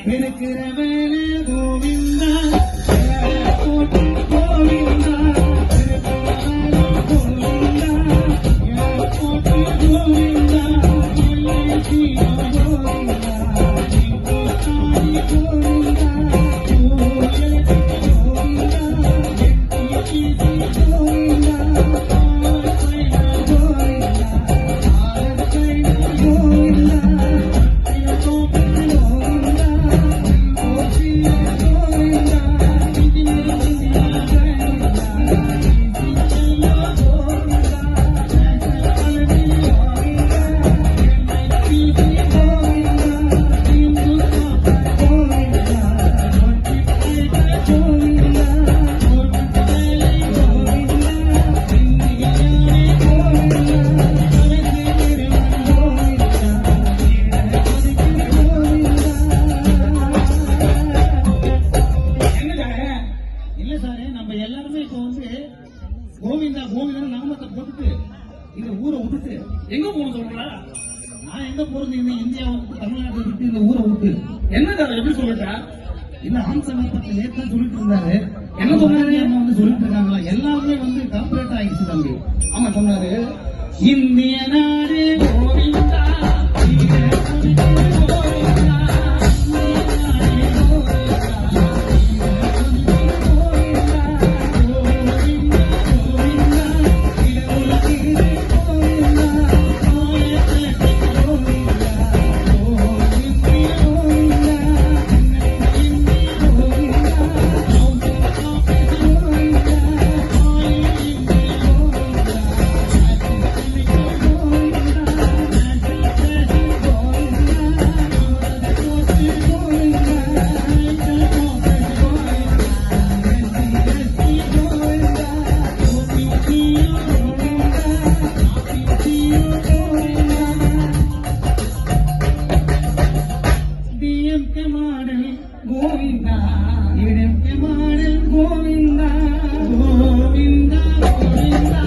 இருக்கிறவனே கோவிந்தா போட்டு கோவிந்தா போட்டு கோவிந்தா கோவிந்தா கோவிந்தா நாமத்தை போட்டுட்டு இந்த ஊரை விட்டுட்டு எங்க போகணும் சொல்றா? நான் எங்க போறது? இந்தியா தமிழ்நாட்டை விட்டு இந்த ஊரை விட்டு என்ன எப்படி சொல்லிட்டா? இந்த ஆம்சமத்தை நேற்று சொல்லிட்டு இருந்தாரு. என்ன சொன்னாரு? வந்து சொல்லிட்டு இருக்காங்களா? எல்லாருமே வந்து கார்பரேட் ஆயிடுச்சு தம்பி. ஆமா சொன்னாரு, இந்திய நாடு கோவிந்தா கோவிந்தா இடம்கே மாடல் கோவிந்தா கோவிந்தா கோவிந்தா